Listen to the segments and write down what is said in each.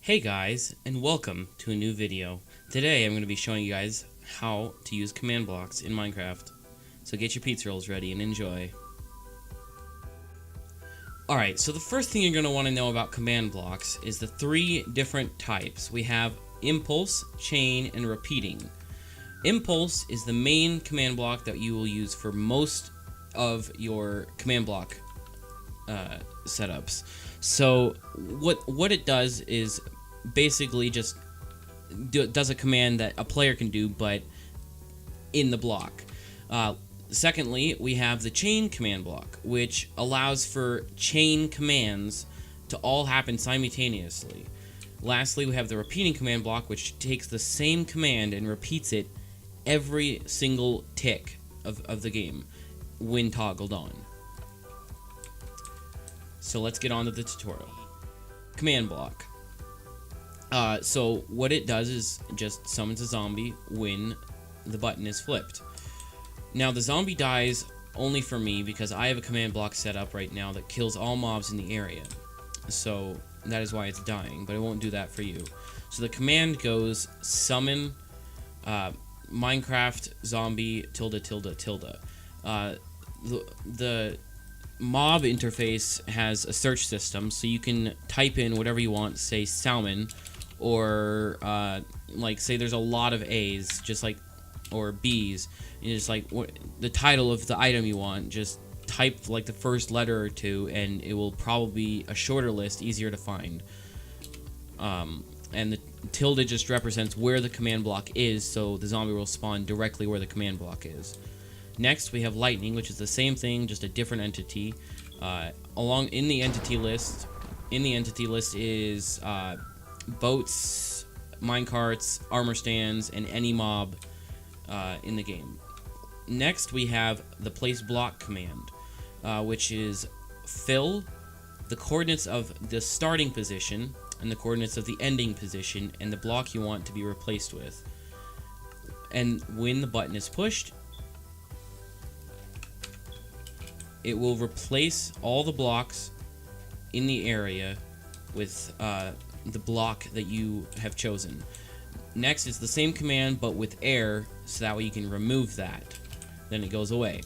Hey guys, and welcome to a new video. Today I'm going to be showing you guys how to use command blocks in Minecraft. So get your pizza rolls ready and enjoy. Alright, so the first thing you're going to want to know about command blocks is the three different types. We have impulse, chain, and repeating. Impulse is the main command block that you will use for most of your command block setups. So what it does is basically just does a command that a player can do, but in the block. Secondly, we have the chain command block, which allows for chain commands to all happen simultaneously. Lastly, we have the repeating command block, which takes the same command and repeats it every single tick of the game when toggled on. So let's get on to the tutorial. Command block. So what it does is just summons a zombie when the button is flipped. Now the zombie dies only for me because I have a command block set up right now that kills all mobs in the area. So that is why it's dying, but it won't do that for you. So the command goes summon Minecraft zombie ... The mob interface has a search system, so you can type in whatever you want, say salmon, or like say there's a lot of A's, just like, or B's, and just like the title of the item you want, just type like the first letter or two, and it will probably be a shorter list, easier to find. And the tilde just represents where the command block is, so the zombie will spawn directly where the command block is. Next, we have lightning, which is the same thing, just a different entity. In the entity list is boats, minecarts, armor stands, and any mob in the game. Next, we have the place block command, which is fill the coordinates of the starting position and the coordinates of the ending position and the block you want to be replaced with. And when the button is pushed, it will replace all the blocks in the area with the block that you have chosen. Next, it's the same command but with air, so that way you can remove that. Then it goes away.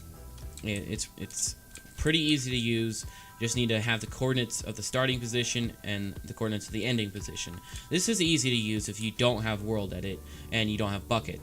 It's pretty easy to use. Just need to have the coordinates of the starting position and the coordinates of the ending position. This is easy to use if you don't have World Edit and you don't have Bucket.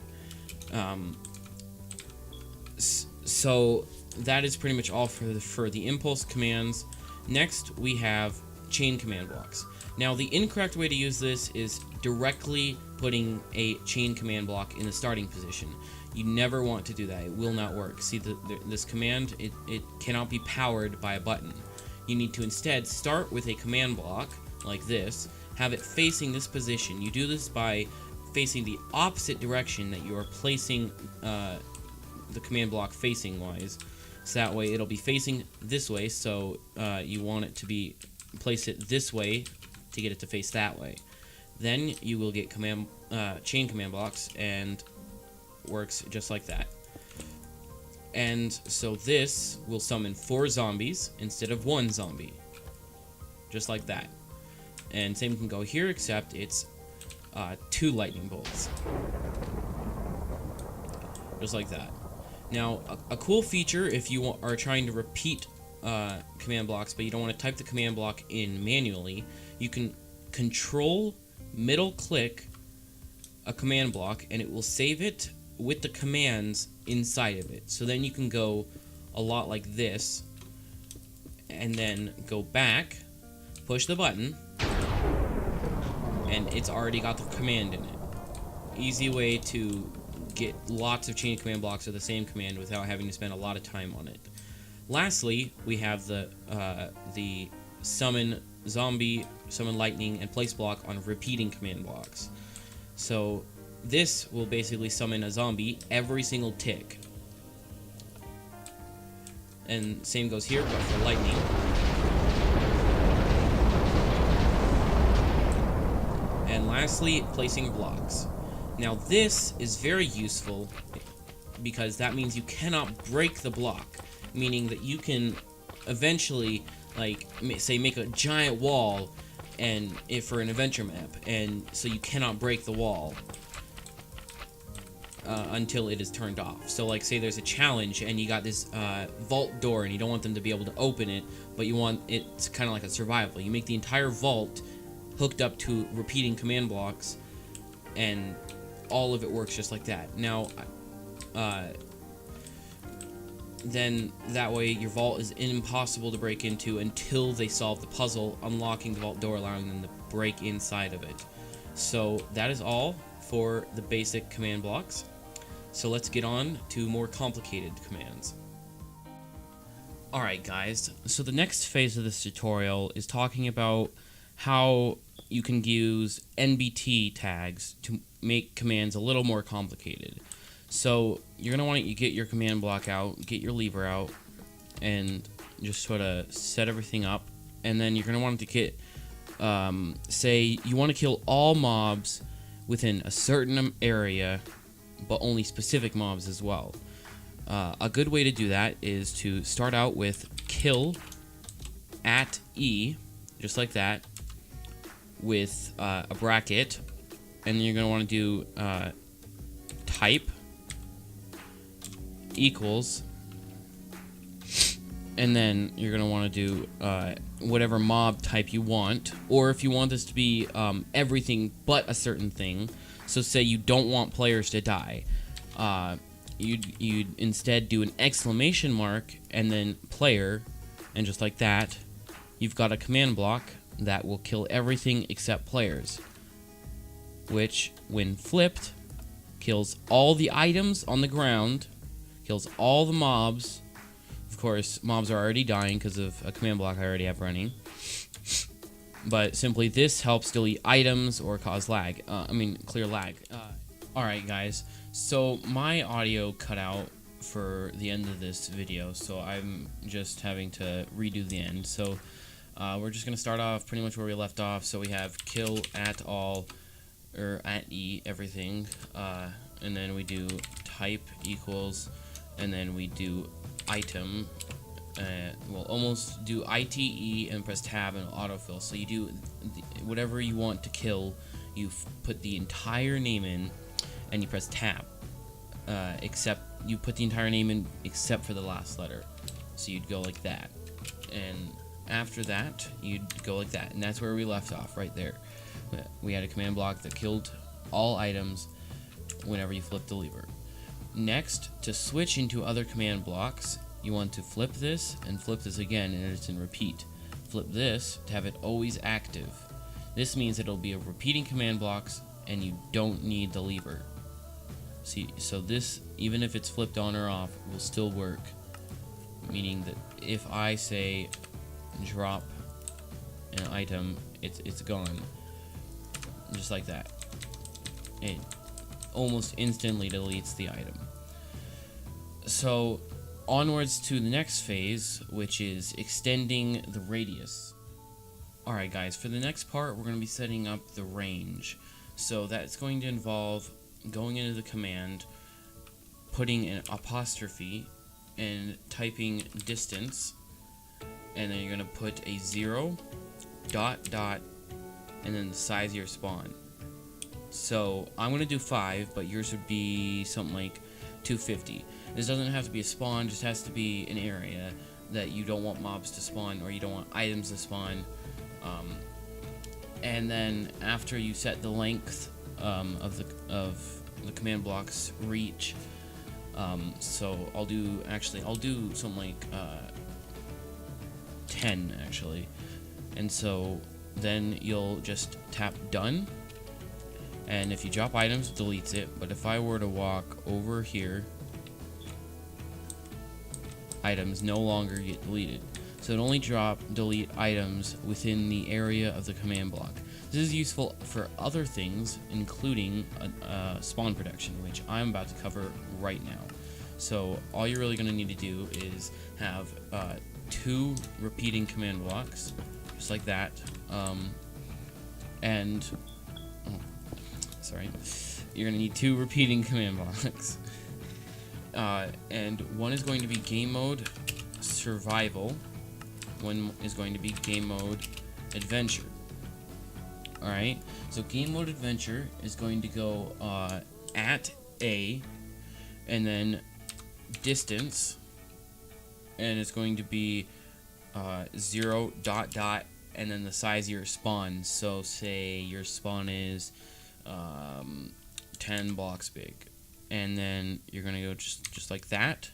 So that is pretty much all for the impulse commands. Next, we have chain command blocks. Now, the incorrect way to use this is directly putting a chain command block in the starting position. You never want to do that. It will not work. See, this command, it cannot be powered by a button. You need to instead start with a command block like this, have it facing this position. You do this by facing the opposite direction that you are placing the command block facing wise. So that way it'll be facing this way, so you want it to be place it this way to get it to face that way. Then you will get chain command blocks, and works just like that. And so this will summon 4 zombies instead of 1 zombie, just like that. And same can go here, except it's 2 lightning bolts, just like that. Now, a cool feature if you are trying to repeat command blocks, but you don't want to type the command block in manually, you can control middle click a command block, and it will save it with the commands inside of it. So then you can go a lot like this, and then go back, push the button, and it's already got the command in it. Easy way to get lots of chain command blocks of the same command without having to spend a lot of time on it. Lastly, we have the summon zombie, summon lightning, and place block on repeating command blocks. So this will basically summon a zombie every single tick. And same goes here, but for lightning. And lastly, placing blocks. Now this is very useful because that means you cannot break the block, meaning that you can eventually, like, say, make a giant wall and if for an adventure map, and so you cannot break the wall until it is turned off. So like say there's a challenge and you got this vault door and you don't want them to be able to open it, but you want it's kind of like a survival. You make the entire vault hooked up to repeating command blocks, and all of it works just like that. Now then that way your vault is impossible to break into until they solve the puzzle, unlocking the vault door, allowing them to break inside of it. So that is all for the basic command blocks. So let's get on to more complicated commands. Alright guys, so the next phase of this tutorial is talking about how you can use NBT tags to make commands a little more complicated. So you're going to want to get your command block out, get your lever out, and just sort of set everything up. And then you're going to want to get, say you want to kill all mobs within a certain area, but only specific mobs as well. A good way to do that is to start out with kill at E, just like that, with a bracket, and then you're going to want to do type equals, and then you're going to want to do whatever mob type you want, or if you want this to be everything but a certain thing. So say you don't want players to die, you'd instead do an exclamation mark and then player, and just like that, you've got a command block that will kill everything except players, which, when flipped, kills all the items on the ground, kills all the mobs. Of course, mobs are already dying because of a command block I already have running. But simply this helps delete items or cause lag. Clear lag. Alright guys, so my audio cut out for the end of this video, so I'm just having to redo the end. So we're just going to start off pretty much where we left off. So we have kill at all, or at E, everything. And then we do type equals, and then we do item. We'll almost do ITE and press tab and autofill. So you do whatever you want to kill, you put the entire name in and you press tab, except you put the entire name in except for the last letter. So you'd go like that, and after that you'd go like that, and that's where we left off, right there. We had a command block that killed all items whenever you flip the lever. Next, to switch into other command blocks, you want to flip this and flip this again, and it's in repeat. Flip this to have it always active. This means it'll be a repeating command blocks and you don't need the lever. See, so this, even if it's flipped on or off, will still work. Meaning that if I say drop an item, it's gone. Just like that. It almost instantly deletes the item. So onwards to the next phase, which is extending the radius. Alright guys, for the next part we're going to be setting up the range. So that's going to involve going into the command, putting an apostrophe and typing distance, and then you're going to put a 0, dot, and then the size of your spawn. So I'm going to do 5, but yours would be something like 250. This doesn't have to be a spawn, just has to be an area that you don't want mobs to spawn, or you don't want items to spawn. And then after you set the length of the command block's reach, so I'll do something like 10 actually, and so then you'll just tap done, and if you drop items, it deletes it. But if I were to walk over here, items no longer get deleted. So it only delete items within the area of the command block. This is useful for other things, including spawn protection, which I'm about to cover right now. So all you're really going to need to do is have 2 repeating command blocks, just like that, you're going to need 2 repeating command blocks, and one is going to be game mode survival, one is going to be game mode adventure. Alright, so game mode adventure is going to go at A, and then distance, and it's going to be 0 dot dot, and then the size of your spawn. So say your spawn is 10 blocks big, and then you're gonna go just like that,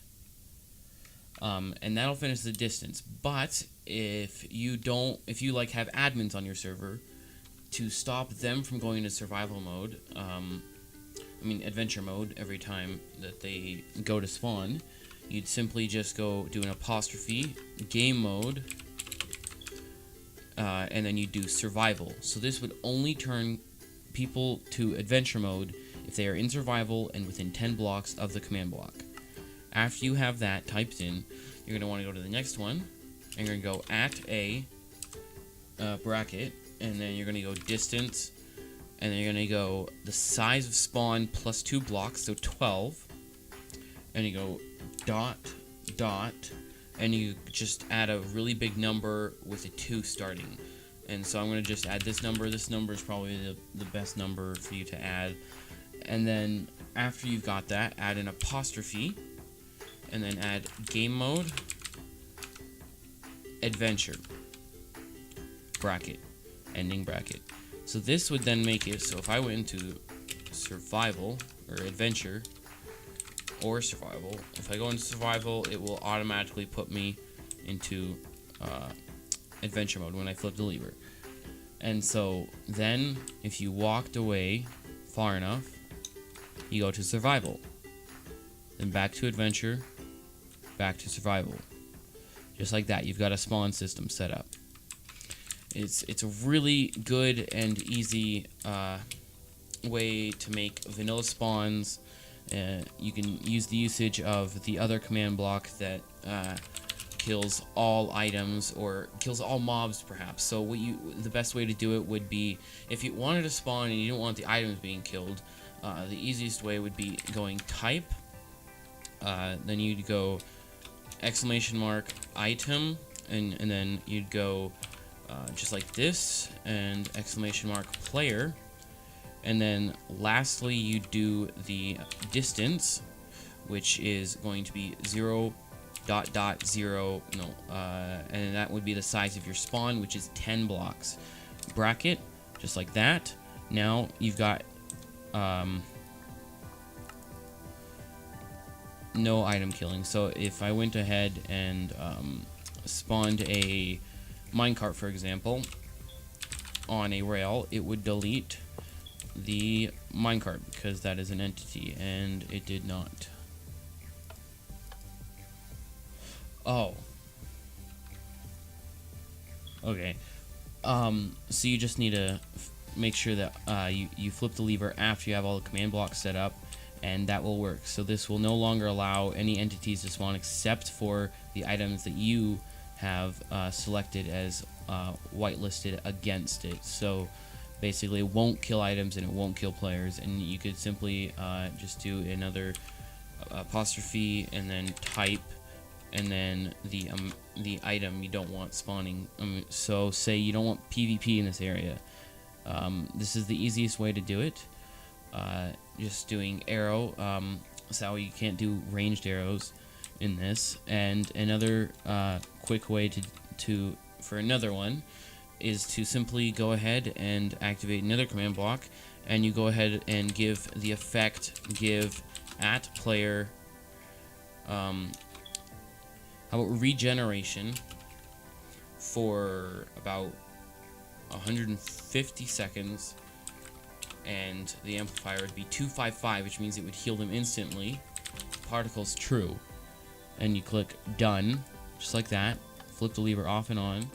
and that'll finish the distance. But if you like have admins on your server, to stop them from going into survival mode, adventure mode, every time that they go to spawn, you'd simply just go do an apostrophe game mode, and then you do survival. So this would only turn people to adventure mode if they are in survival and within 10 blocks of the command block. After you have that typed in, you're going to want to go to the next one, and you're going to go at A, bracket, and then you're going to go distance, and then you're going to go the size of spawn plus 2 blocks, so 12, and you go dot, dot, and you just add a really big number with a 2 starting. And so I'm going to just add this number. This number is probably the best number for you to add. And then after you've got that, add an apostrophe, and then add game mode, adventure, bracket, ending bracket. So this would then make it so if I went into survival, or adventure, or survival, if I go into survival, it will automatically put me into adventure mode when I flip the lever. And so then if you walked away far enough, you go to survival, then back to adventure, back to survival, just like that. You've got a spawn system set up. It's a really good and easy way to make vanilla spawns. You can use the usage of the other command block that kills all items, or kills all mobs perhaps. So the best way to do it would be, if you wanted to spawn and you don't want the items being killed, the easiest way would be going type, then you'd go exclamation mark item, and then you'd go just like this, and exclamation mark player, and then lastly you do the distance, which is going to be 0 dot dot 0, and that would be the size of your spawn, which is 10 blocks, bracket, just like that. Now you've got no item killing. So if I went ahead and spawned a minecart, for example, on a rail, it would delete the minecart because that is an entity, and it did not. Oh. Okay. So you just need to make sure that you flip the lever after you have all the command blocks set up, and that will work. So this will no longer allow any entities to spawn except for the items that you have selected as whitelisted against it. So basically it won't kill items and it won't kill players, and you could simply just do another apostrophe and then type, and then the item you don't want spawning. So say you don't want PvP in this area. This is the easiest way to do it. Just doing arrow. So you can't do ranged arrows in this. And another quick way for another one is to simply go ahead and activate another command block, and you go ahead and give the effect give at player. How about regeneration for about 150 seconds, and the amplifier would be 255, which means it would heal them instantly. Particles true, and you click done, just like that. Flip the lever off and on.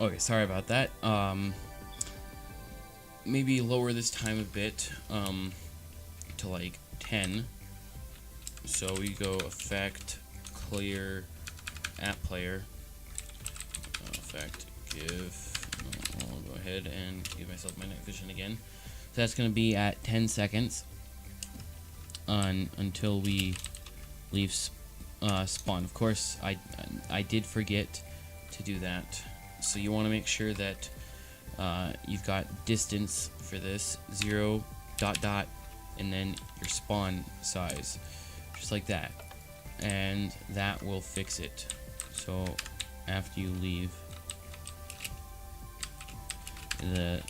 Okay, sorry about that. Maybe lower this time a bit to like 10. So we go effect clear at player, effect give. I'll go ahead and give myself my night vision again. So that's going to be at 10 seconds until we leave spawn. Of course, I did forget to do that. So you want to make sure that You've got distance for this, 0, dot dot, and then your spawn size, just like that, and that will fix it. So after you leave,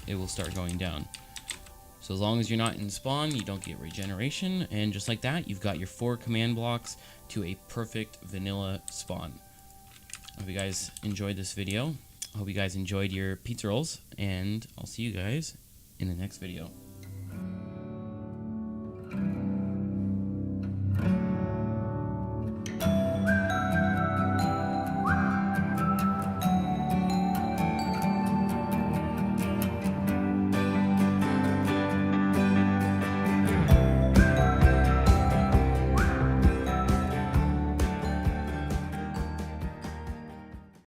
it will start going down. So as long as you're not in spawn, you don't get regeneration, and just like that, you've got your 4 command blocks to a perfect vanilla spawn. I hope you guys enjoyed this video. I hope you guys enjoyed your pizza rolls, and I'll see you guys in the next video.